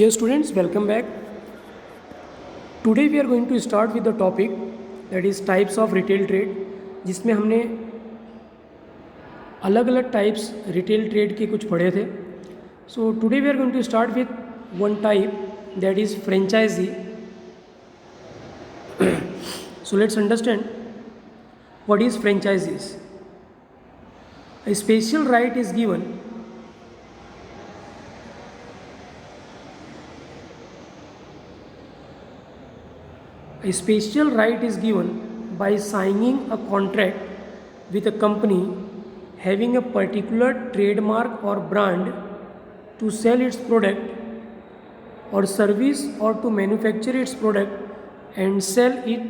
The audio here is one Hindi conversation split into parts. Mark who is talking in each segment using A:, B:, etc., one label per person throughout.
A: Dear students, welcome back. Today we are going to start with the topic that is types of retail trade, जिसमें हमने अलग अलग टाइप्स रिटेल ट्रेड के कुछ पढ़े थे. So today we are going to start with one type, that is franchisee. So let's understand what is franchises. A special right is given by signing a contract with a company having a particular trademark or brand to sell its product or service or to manufacture its product and sell it.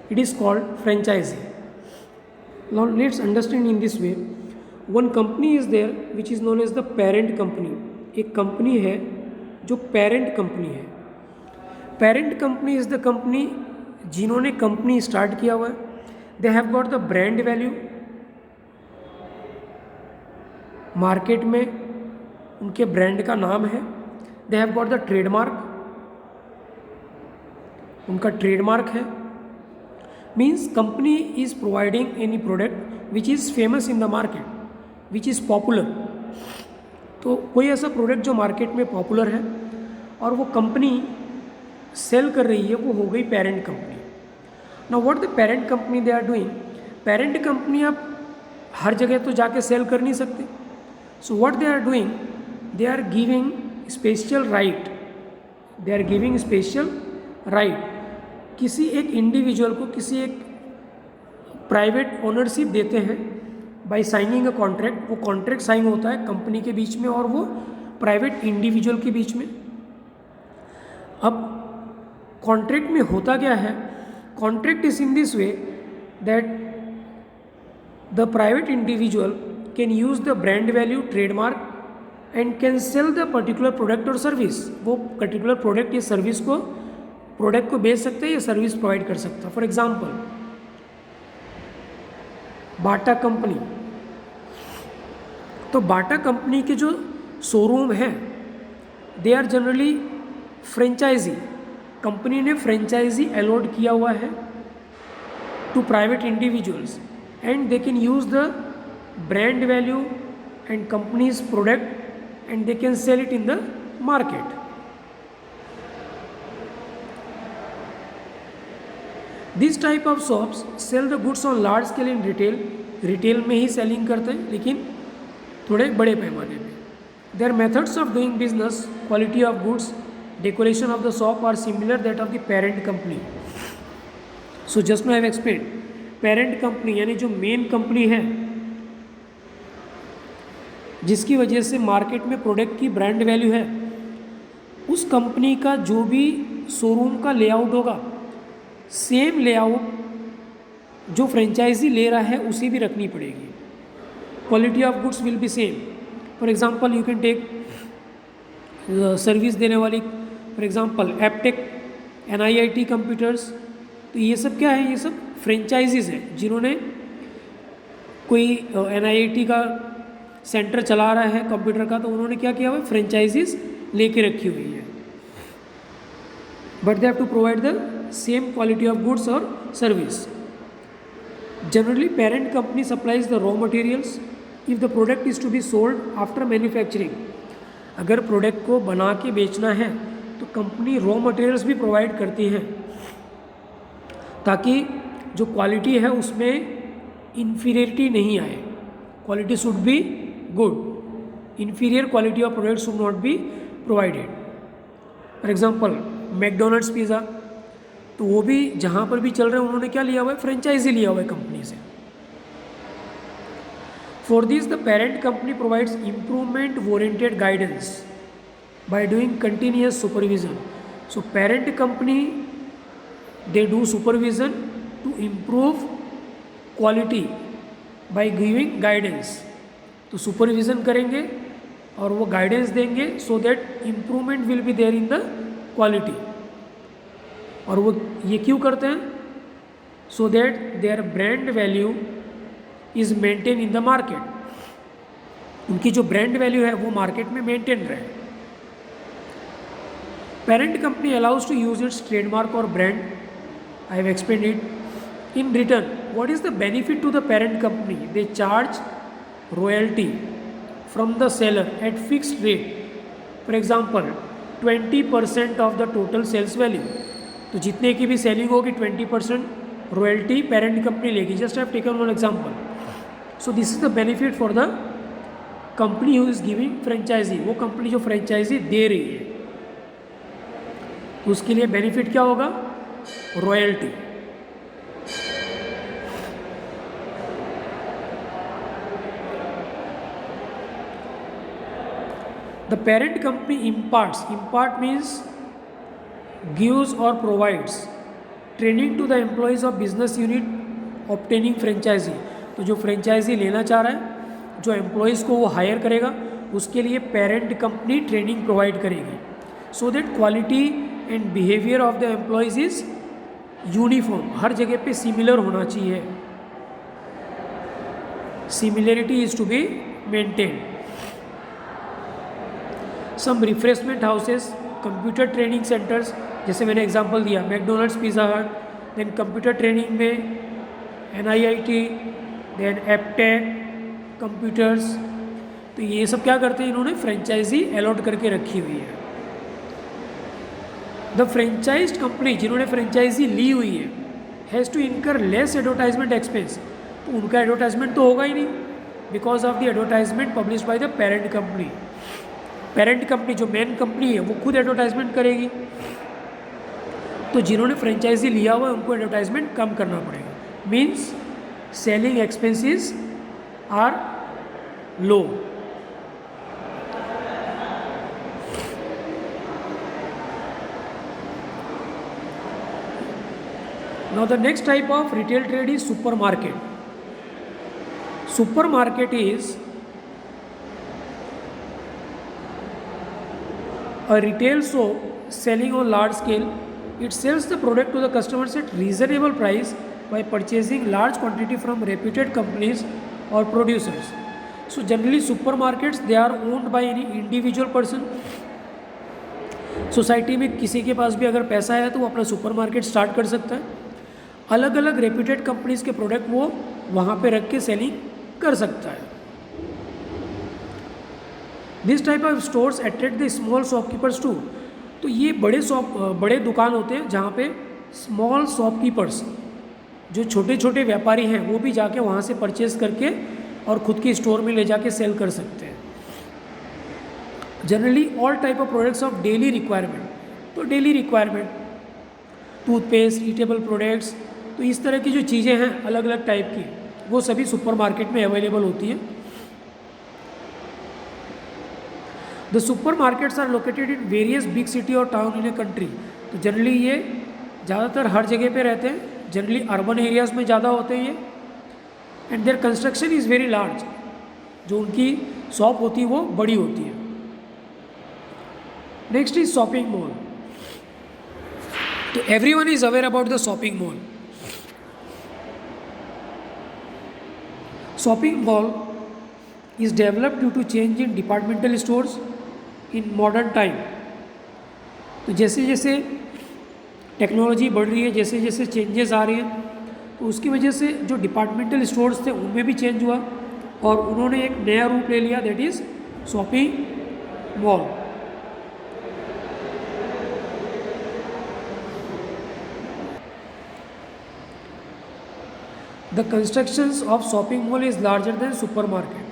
A: It is called franchising. Now let's understand in this way. One company is there which is known as the parent company. एक कंपनी है जो पेरेंट कंपनी है. Parent company is the company जिन्होंने कंपनी स्टार्ट किया हुआ है. They have got the brand value. Market में उनके ब्रांड का नाम है. They have got the trademark. उनका ट्रेडमार्क है. Means company is providing any product which is famous in the market, which is popular. तो कोई ऐसा प्रोडक्ट जो मार्केट में पॉपुलर है और वो कंपनी सेल कर रही है, वो हो गई parent company. Now what the parent company they are doing. Parent company आप हर जगह तो जाके सेल कर नहीं सकते. So what they are doing, they are giving special right. They are giving special right किसी एक इंडिविजुअल को, किसी एक प्राइवेट ओनरशिप देते हैं बाय साइनिंग अ कॉन्ट्रैक्ट. वो कॉन्ट्रैक्ट साइन होता है कंपनी के बीच में और वो प्राइवेट इंडिविजुअल के बीच में. अब कॉन्ट्रैक्ट में होता क्या है, contract is in this way that the private individual can use the brand value, trademark and can sell the particular product और सर्विस. वो पर्टिकुलर प्रोडक्ट या सर्विस को, प्रोडक्ट को बेच सकते हैं या सर्विस प्रोवाइड कर सकता है. For example Bata company. तो बाटा कंपनी के जो शोरूम हैं they are generally franchisee. Company ने फ्रेंचाइजी अलॉट किया हुआ है to private individuals and they can use the brand value and companies product and they can sell it in the market. This type of shops sell the goods on large scale in retail. Retail में ही सेलिंग करते हैं लेकिन थोड़े बड़े पैमाने में. Their methods of doing business, quality of goods, decoration of the shop are similar that of the parent company. So just now I have explain. Parent company यानी जो मेन कंपनी है जिसकी वजह से मार्केट में प्रोडक्ट की ब्रांड वैल्यू है, उस कंपनी का जो भी शोरूम का लेआउट होगा, सेम लेआउट जो फ्रेंचाइजी ले रहा है उसे भी रखनी पड़ेगी. Quality of goods will be same. For example you can take service देने वाली, for example Aptech, NIIT computers. तो ये सब क्या है, ये सब फ्रेंचाइजीज हैं जिन्होंने कोई NIIT का सेंटर चला रहा है कंप्यूटर का, तो उन्होंने क्या किया हुआ है, फ्रेंचाइजीज लेके रखी हुई है. But they have to provide the same quality of goods और service. Generally parent company supplies the raw materials if the product is to be sold after manufacturing. अगर प्रोडक्ट को बना के बेचना है तो कंपनी रॉ मटेरियल्स भी प्रोवाइड करती है ताकि जो क्वालिटी है उसमें इन्फीरियरिटी नहीं आए. Quality should be good. Inferior quality of product should not be provided. For example McDonald's pizza, तो वो भी जहाँ पर भी चल रहे हैं उन्होंने क्या लिया हुआ है, फ्रेंचाइजी लिया हुआ है कंपनी से. For this the parent company provides improvement oriented guidance by doing continuous supervision. So parent company they do supervision to improve quality by giving guidance. तो सुपरविजन करेंगे और वो गाइडेंस देंगे so that improvement will be there in the quality. और वो ये क्यों करते हैं, so that their brand value is maintain in the market. उनकी जो ब्रांड वैल्यू है वो मार्केट में मेंटेन रहे. Parent company allows to use its trademark or brand. I have explained it. In return, what is the benefit to the parent company? They charge royalty from the seller at fixed rate. For example, 20% of the total sales value. तो जितने की भी सेलिंग होगी 20% रॉयल्टी पेरेंट कंपनी लेगी. Just I have taken one example. So this is the benefit for the company who is giving franchisee. वो कंपनी जो फ्रेंचाइजी दे रही है तो उसके लिए बेनिफिट क्या होगा? Royalty. The parent company imparts. Impart means gives or provides training to the employees of business unit obtaining franchisee. तो जो फ्रेंचाइजी लेना चाह रहा है, जो एम्प्लॉयज़ को वो हायर करेगा, उसके लिए पेरेंट कंपनी ट्रेनिंग प्रोवाइड करेगी. So that quality and behaviour of the employees is uniform. हर जगह पे सिमिलर होना चाहिए. Similarity is to be maintained. Some refreshment houses, computer training centres, जैसे मैंने एग्जांपल दिया McDonald's, Pizza Hut. Then computer training में NIIT, देन एपटेक कंप्यूटर्स. तो ये सब क्या करते हैं, इन्होंने फ्रेंचाइजी अलॉट करके रखी हुई है. द फ्रेंचाइज्ड कंपनी, जिन्होंने फ्रेंचाइजी ली हुई है, has to incur less advertisement expense. तो उनका एडवर्टाइजमेंट तो होगा ही नहीं, because of the advertisement publish by the parent company. Parent company जो मेन कंपनी है वो खुद एडवर्टाइजमेंट करेगी. तो जिन्होंने फ्रेंचाइजी लिया हुआ है उनको एडवर्टाइजमेंट कम करना पड़ेगा. Means selling expenses are low. Now the next type of retail trade is supermarket. Supermarket is a retail shop selling on large scale. It sells the product to the customers at reasonable price by purchasing large quantity from reputed companies or producers. So generally supermarkets, they are owned by any individual person. Society में किसी के पास भी अगर पैसा है तो वो अपना सुपरमार्केट स्टार्ट कर सकता है. अलग अलग रेप्यूटेड कंपनीज के प्रोडक्ट वो वहाँ पे रख के सेलिंग कर सकता है. This type of stores attract the small shopkeepers too. तो ये बड़े दुकान होते हैं जहाँ पे स्मॉल शॉपकीपर्स, जो छोटे छोटे व्यापारी हैं, वो भी जाके वहाँ से परचेज करके और ख़ुद के स्टोर में ले जाके सेल कर सकते हैं. Generally all type of products of daily requirement. तो daily requirement, toothpaste, eatable products, तो इस तरह की जो चीज़ें हैं अलग अलग टाइप की, वो सभी सुपरमार्केट में अवेलेबल होती हैं. The super markets are located in various big city और टाउन इन ए कंट्री. तो जनरली ये ज़्यादातर हर जगह पे रहते हैं. जनरली अर्बन एरियाज़ में ज़्यादा होते हैं ये. And their construction is very large. जो उनकी शॉप होती है वो बड़ी होती है. Next is shopping mall. तो everyone is aware about the shopping mall. Shopping mall is developed due to change in departmental stores in modern time. तो जैसे जैसे टेक्नोलॉजी बढ़ रही है, जैसे जैसे चेंजेस आ रही हैं, तो उसकी वजह से जो डिपार्टमेंटल स्टोर्स थे उनमें भी चेंज हुआ और उन्होंने एक नया रूप ले लिया, that is shopping mall. The constructions of shopping mall is larger than super market.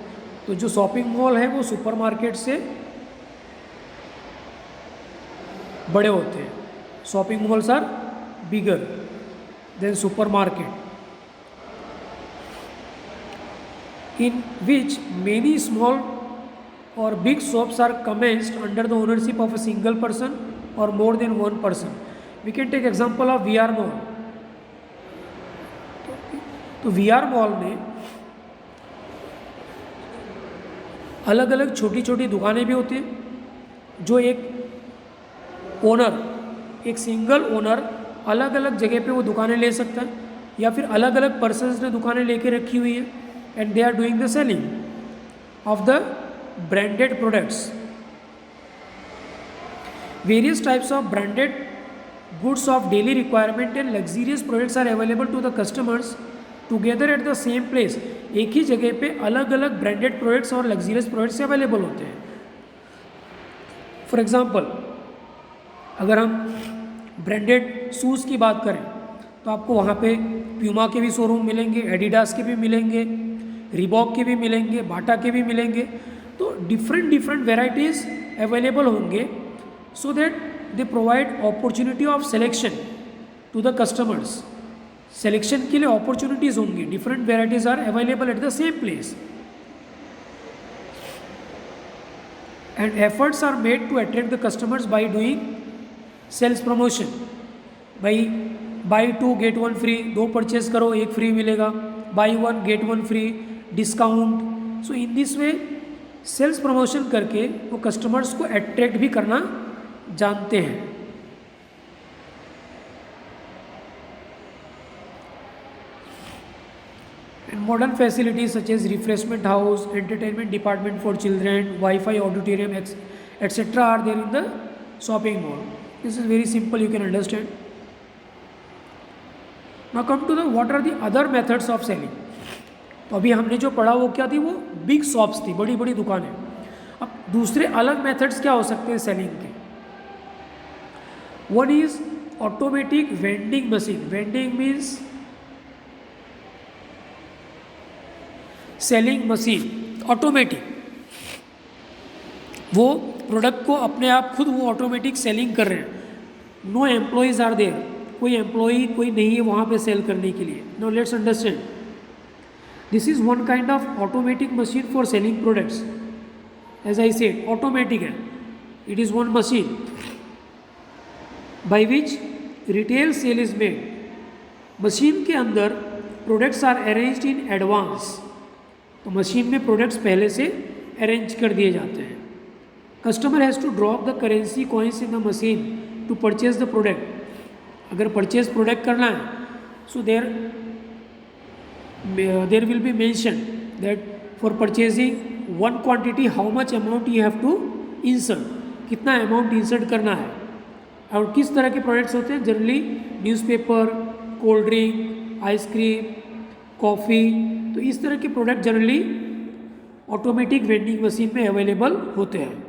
A: तो जो शॉपिंग मॉल है वो सुपरमार्केट से बड़े होते हैं. Shopping malls are bigger than supermarket, in which many small और big shops are commenced under the ownership of a single person और more than one person. We can take example of VR mall. तो VR मॉल में अलग अलग छोटी छोटी दुकानें भी होती हैं. जो एक ओनर, एक सिंगल ओनर अलग अलग जगह पे वो दुकानें ले सकता है, या फिर अलग अलग पर्सन्स ने दुकानें लेके रखी हुई है and they are doing the selling of the branded products. Various types of branded goods of daily requirement and luxurious products are available to the customers together at the same place. एक ही जगह पे अलग अलग ब्रांडेड प्रोडक्ट्स और लग्जीरियस प्रोडक्ट्स अवेलेबल होते हैं। फॉर एग्जांपल, अगर हम ब्रांडेड शूज़ की बात करें तो आपको वहाँ पे प्यूमा के भी शोरूम मिलेंगे, एडिडास के भी मिलेंगे, रिबॉक के भी मिलेंगे, बाटा के भी मिलेंगे। तो डिफरेंट डिफरेंट वेराइटीज़ अवेलेबल होंगे, so that they provide opportunity of selection to the customers. Selection के लिए अपॉर्चुनिटीज़ होंगी, different varieties are available at the same place and efforts are made to attract the customers by doing sales promotion. Buy 2 get 1 free, 2 purchase करो 1 फ्री मिलेगा, buy 1 get 1 free, discount. So in this way sales promotion करके वो कस्टमर्स को अट्रैक्ट भी करना जानते हैं। Modern facilities such as refreshment house, entertainment department for children, Wi-Fi, auditorium, etc. are there in the shopping mall. This is very simple, you can understand. Now come to the what are the other methods of selling. तो अभी हमने जो पढ़ा वो क्या थी, वो बिग शॉप्स थी, बड़ी बड़ी दुकानें। अब दूसरे अलग मेथड्स क्या हो सकते हैं सेलिंग के? One is automatic vending machine. Vending means selling machine automatic, वो प्रोडक्ट को अपने आप खुद वो ऑटोमेटिक सेलिंग कर रहे हैं। नो एम्प्लॉयज़ आर देयर, कोई एम्प्लॉई कोई नहीं है वहाँ पे सेल करने के लिए। No let's understand, this is one kind of automatic machine for selling products. As I said, automatic है, it is one machine by which retail sale is made. Machine के अंदर products are arranged in advance, तो मशीन में प्रोडक्ट्स पहले से अरेंज कर दिए जाते हैं। Customer has to drop the currency coins in the machine to purchase the product. अगर परचेज प्रोडक्ट करना है, so there will be mention that for purchasing one quantity how much amount you have to insert, कितना अमाउंट इंसर्ट करना है। और किस तरह के प्रोडक्ट्स होते हैं? Generally newspaper, cold drink, ice cream, coffee. तो इस तरह के product generally automatic vending machine में अवेलेबल होते हैं।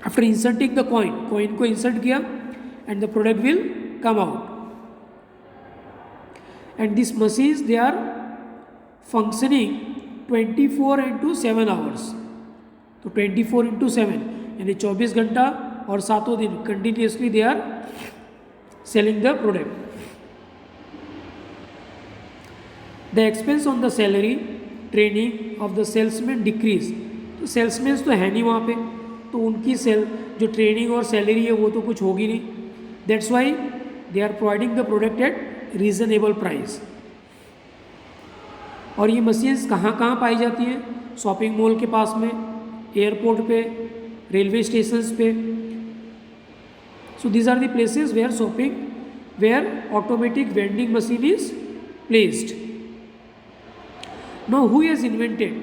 A: आफ्टर इंसर्टिंग द कॉइन को इंसर्ट किया and the product will come out. And this machines they are functioning 24/7 hours. तो 24/7 यानी 24 घंटा और 7 दिन continuously they are selling the product. The expense on the salary training of the salesman decrease. तो सेल्समैन तो है नहीं वहाँ पे, तो उनकी जो ट्रेनिंग और सैलरी है वो तो कुछ होगी नहीं। That's why they are providing the product at reasonable price. और ये मशीन्स कहाँ कहाँ पाई जाती हैं? शॉपिंग मॉल के पास में, एयरपोर्ट पे, रेलवे स्टेशंस पे। So these are the places where automatic vending machine is placed. Now who has invented?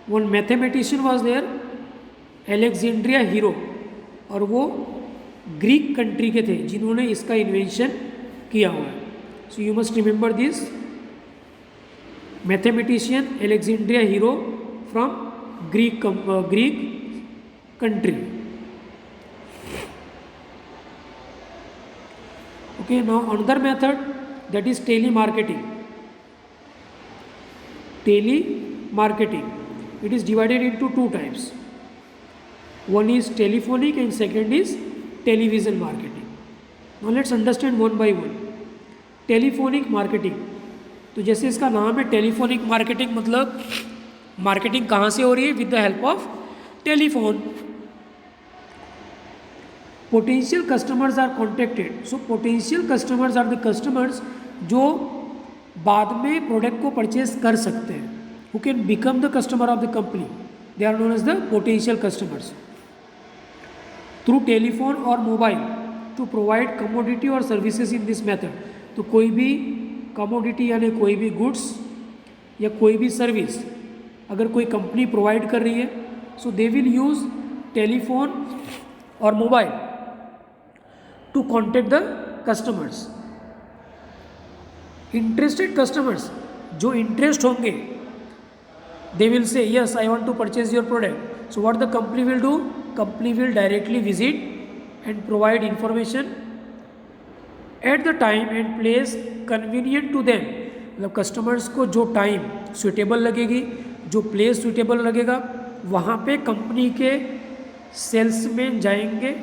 A: One mathematician was there, Alexandria Hero, और वो ग्रीक कंट्री के थे जिन्होंने इसका इन्वेंशन किया हुआ है। So you must remember this mathematician Alexandria Hero from Greek country. Okay, now another method, that is telemarketing. Telemarketing, it is divided into two types. One is telephonic and second is television marketing. Now let's understand one by one. Telephonic marketing, तो जैसे इसका नाम है टेलीफोनिक मार्केटिंग, मतलब मार्केटिंग कहाँ से हो रही है? With the help of telephone. Potential customers are contacted. So potential customers are the customers जो बाद में प्रोडक्ट को परचेज कर सकते हैं, who can become the customer of the company, they are known as the potential customers. Through telephone और मोबाइल टू प्रोवाइड कमोडिटी और सर्विसेज इन दिस मेथड। तो कोई भी कमोडिटी यानी कोई भी गुड्स या कोई भी सर्विस अगर कोई कंपनी प्रोवाइड कर रही है, so they will use telephone or mobile to contact the customers. Interested customers जो interest होंगे, they will say yes, I want to purchase your product. So what the company will do? Company will directly visit and provide information at the time and place convenient to them. मतलब कस्टमर्स को जो टाइम सुटेबल लगेगी, जो प्लेस सुटेबल लगेगा, वहाँ पे कंपनी के सेल्समैन जाएंगे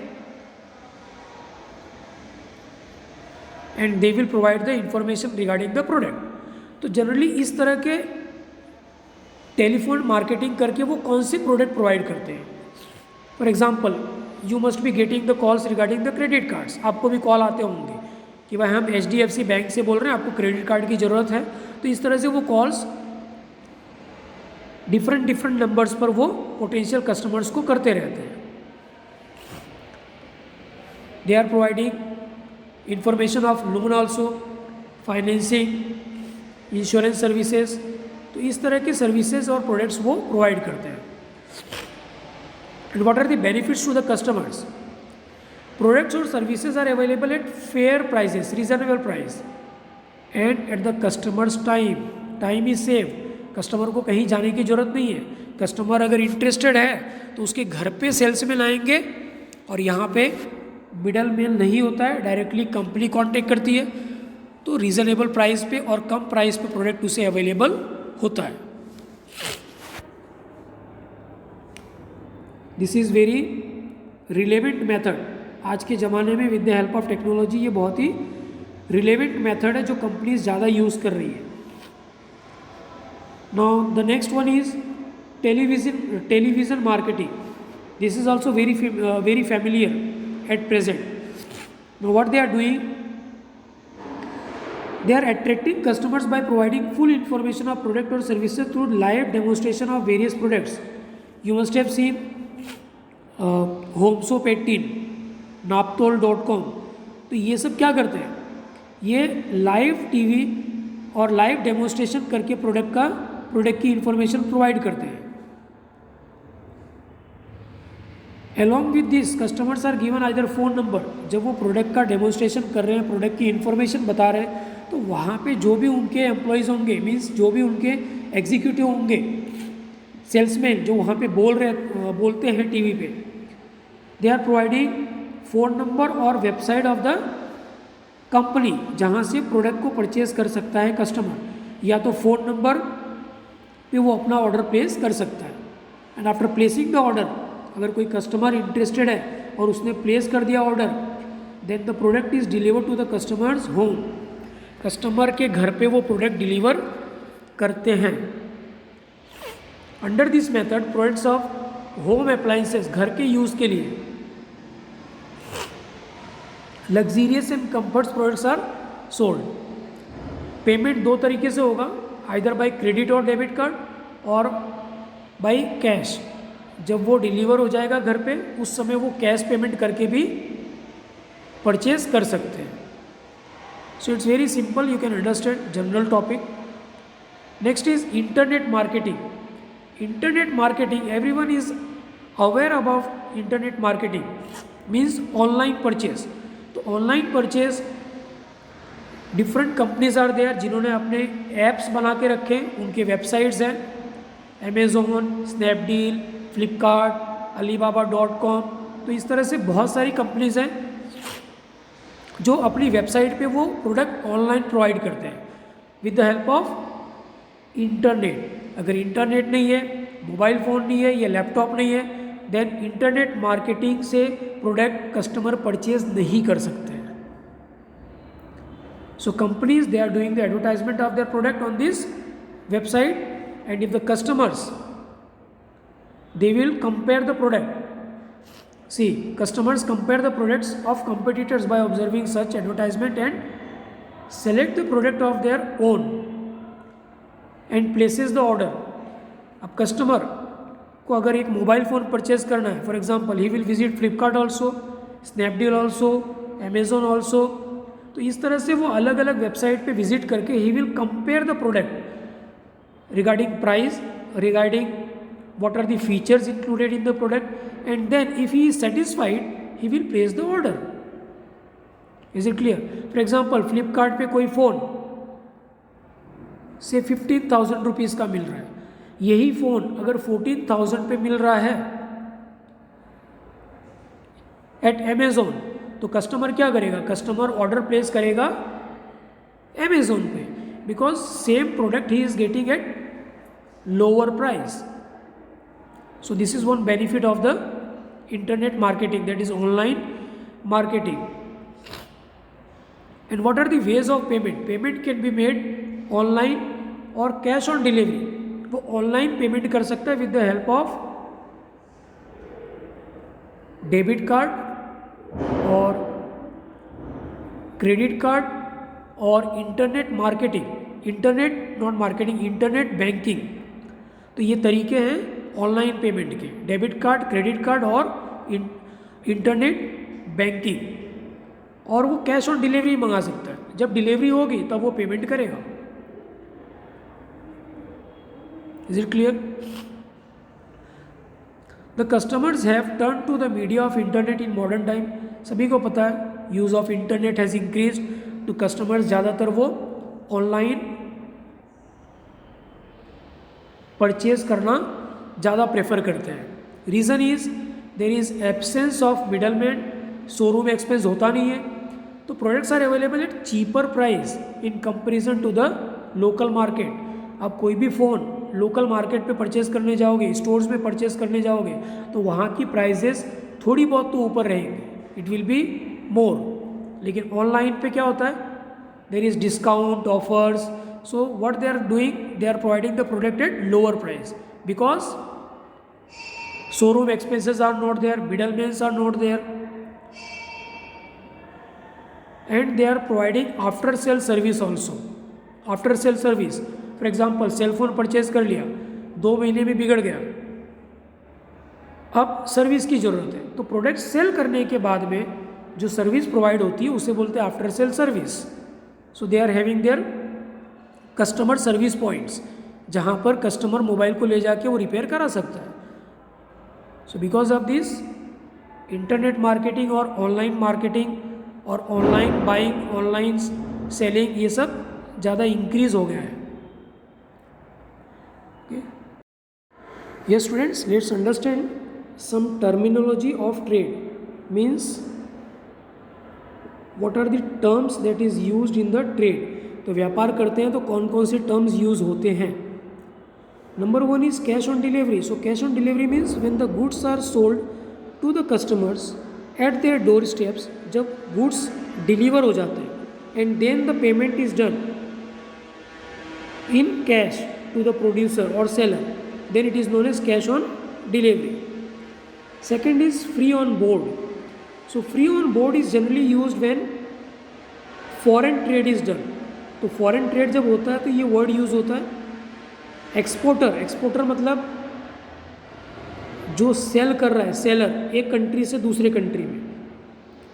A: and they will provide the information regarding the product. तो जनरली इस तरह के टेलीफोन मार्केटिंग करके वो कौन से प्रोडक्ट प्रोवाइड करते हैं. For example, you must be getting the calls regarding the credit cards. आपको भी कॉल आते होंगे कि भाई हम HDFC बैंक से बोल रहे हैं, आपको क्रेडिट कार्ड की ज़रूरत है. तो इस तरह से वो कॉल्स डिफरेंट नंबर्स पर वो पोटेंशियल कस्टमर्स को करते रहते हैं. They are providing information of loan also, financing, insurance services. तो इस तरह के सर्विसेज और प्रोडक्ट्स वो प्रोवाइड करते हैं. And what are the benefits to the customers? Products और services are available at fair prices, reasonable price, and at the customers time is save. Customer को कहीं जाने की ज़रूरत नहीं है. कस्टमर अगर इंटरेस्टेड है तो उसके घर पे सेल्समैन आएंगे और यहाँ पे मिडल मैन नहीं होता है, डायरेक्टली कंपनी कांटेक्ट करती है. तो रीज़नेबल प्राइस पे और कम प्राइस पे प्रोडक्ट उसे अवेलेबल होता है. This is very relevant method. आज के ज़माने में with the help of technology ये बहुत ही रिलेवेंट मेथड है जो कंपनीज ज़्यादा यूज़ कर रही है. Now the next one is television marketing. This is also very familiar at present. Now what they are doing? They are attracting customers by providing full information of product or services through live demonstration of various products. You must have seen Home Soap 18, Naptol.com. तो ये सब क्या करते हैं? ये लाइव टीवी और लाइव डेमोन्स्ट्रेशन करके प्रोडक्ट की इंफॉर्मेशन प्रोवाइड करते हैं. Along with this, customers are given either phone number. जब वो प्रोडक्ट का डेमोन्स्ट्रेशन कर रहे हैं, प्रोडक्ट की इन्फॉर्मेशन बता रहे हैं, तो वहाँ पे जो भी उनके एम्प्लॉयज़ होंगे, मीन्स जो भी उनके एग्जीक्यूटिव होंगे, सेल्समैन जो वहाँ पे बोलते हैं टीवी पे, they are providing phone number और वेबसाइट ऑफ द कंपनी जहाँ से प्रोडक्ट को परचेज कर सकता है कस्टमर. या तो फ़ोन नंबर पे वो अपना ऑर्डर प्लेस कर सकता है. And after placing the order, अगर कोई कस्टमर इंटरेस्टेड है और उसने प्लेस कर दिया order, then the product is deliver to the customers home. Customer के घर पे वो प्रोडक्ट डिलीवर करते हैं. Under this method, products of home appliances, घर के यूज़ के लिए, luxurious and comforts products are sold. Payment दो तरीके से होगा, आइदर बाय क्रेडिट और डेबिट कार्ड और बाय कैश. जब वो डिलीवर हो जाएगा घर पे, उस समय वो कैश पेमेंट करके भी परचेज कर सकते हैं. So it's very simple, you can understand general topic. Next is internet marketing. Internet marketing, everyone is aware about internet marketing, means online purchase. तो online purchase different companies are there जिन्होंने अपने ऐप्स बना के रखे, उनके वेबसाइट्स हैं, अमेज़ोन, स्नैपडील, फ्लिपकार्ट, alibaba.com. तो इस तरह से बहुत सारी कंपनीज हैं जो अपनी वेबसाइट पे वो प्रोडक्ट ऑनलाइन प्रोवाइड करते हैं with the help of internet. अगर इंटरनेट नहीं है, मोबाइल फ़ोन नहीं है या लैपटॉप नहीं है, देन इंटरनेट मार्केटिंग से प्रोडक्ट कस्टमर परचेज नहीं कर सकते हैं. So companies, they are doing the advertisement of their product on this website, and if the customers, they will compare the product. See, customers compare the products of competitors by observing such advertisement and select the product of their own and places the order. अब कस्टमर को अगर एक मोबाइल फ़ोन परचेज करना है, for example he will visit Flipkart also, Snapdeal also, Amazon also. तो इस तरह से वो अलग अलग वेबसाइट पे विजिट करके he will compare the product regarding price, regarding what are the features included in the product, and then if he is satisfied, he will place the order. Is it clear? For example Flipkart पे कोई फ़ोन से 15,000 रुपीज़ का मिल रहा है, यही फ़ोन अगर 14,000 पे मिल रहा है एट अमेज़ोन, तो कस्टमर क्या करेगा? कस्टमर ऑर्डर प्लेस करेगा अमेज़ोन पे, because same product he is getting eight lower price. So this is one benefit of the internet marketing, that is online marketing. And what are the ways of payment? Payment can be made online or cash on delivery. वो online payment कर सकता है with the help of debit card और credit card और internet marketing, internet not marketing, internet banking. तो ये तरीके हैं ऑनलाइन पेमेंट के, डेबिट कार्ड, क्रेडिट कार्ड और इंटरनेट बैंकिंग. और वो कैश ऑन डिलीवरी मंगा सकता है, जब डिलीवरी होगी तब वो पेमेंट करेगा. Is it clear? The customers have turn to the media of internet in modern time. सभी को पता है use of internet has increase, तो कस्टमर्स ज़्यादातर वो ऑनलाइन परचेज करना ज़्यादा प्रेफर करते हैं. Reason is there is absence of middle man, showroom expense होता नहीं है, तो products are available at cheaper price in comparison to the local market. आप कोई भी फ़ोन लोकल मार्केट पे परचेज़ करने जाओगे, स्टोर्स में परचेज़ करने जाओगे, तो वहाँ की प्राइजेस थोड़ी बहुत तो ऊपर रहेंगे, इट विल बी मोर. लेकिन ऑनलाइन पे क्या होता है? There is discount, offers. So what they are doing, they are providing the product at lower price, because showroom expenses are not there, middlemen are not there, and they are providing after sale service also. After sale service, for example cell phone purchase कर लिया, 2 महीने में बिगड़ गया, अब सर्विस की ज़रूरत है, तो प्रोडक्ट सेल करने के बाद में जो सर्विस प्रोवाइड होती है उसे बोलते हैं after sale service. So they are having their customer service points, जहाँ पर कस्टमर मोबाइल को ले जाके वो रिपेयर करा सकता है. So because of this internet marketing और ऑनलाइन मार्केटिंग और ऑनलाइन बाइंग, ऑनलाइन सेलिंग, ये सब ज़्यादा इंक्रीज हो गया है. Yes students, let's understand some terminology of trade. Means what are the terms that is used in the trade. तो व्यापार करते हैं तो कौन कौन से टर्म्स यूज़ होते हैं. Number 1 is cash on delivery. So cash on delivery means when the goods are sold to the customers at their doorsteps, जब goods deliver हो जाते हैं and then the payment is done in cash to the producer or seller, then it is known as cash on delivery. Second is free on board. So free on board is generally used when foreign trade is done. तो foreign trade जब होता है तो ये word यूज़ होता है. एक्सपोर्टर मतलब जो सेल कर रहा है, सेलर, एक कंट्री से दूसरे कंट्री में,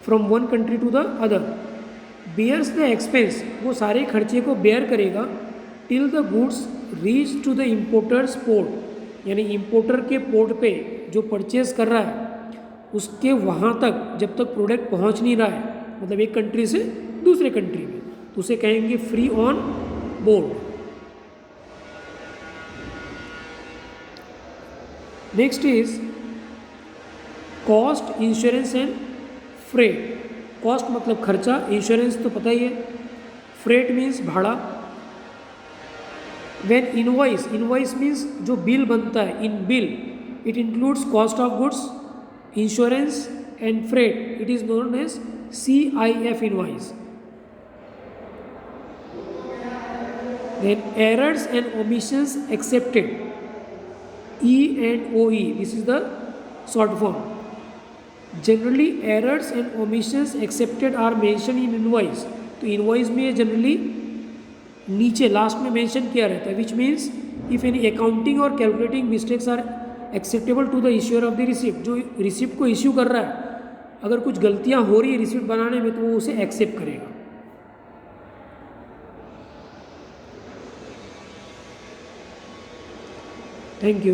A: from one country to the other. Bears the expense, वो सारे खर्चे को बेयर करेगा till the goods reach to the importers port, यानी इम्पोर्टर के पोर्ट पे जो परचेज कर रहा है उसके वहाँ तक जब तक प्रोडक्ट पहुँच नहीं रहा है, मतलब एक कंट्री से दूसरे कंट्री में, तो उसे कहेंगे free on board. Next is cost, insurance and freight. Cost मतलब खर्चा, इंश्योरेंस तो पता ही है, फ्रेट मीन्स भाड़ा. व्हेन इनवॉइस, इनवॉइस मीन्स जो बिल बनता है, in bill it includes cost of goods, insurance and freight, it is known as CIF invoice. Then errors and omissions excepted, E&OE, this is the short form. Generally errors and omissions accepted are mentioned in invoice. तो invoice में ये generally नीचे लास्ट में मेंशन किया रहता है, which means if any accounting or calculating mistakes are acceptable to the issuer of the receipt. जो रिसिप्ट को इश्यू कर रहा है, अगर कुछ गलतियाँ हो रही है रिसिप्ट बनाने में तो वो उसे एक्सेप्ट करेगा. Thank you.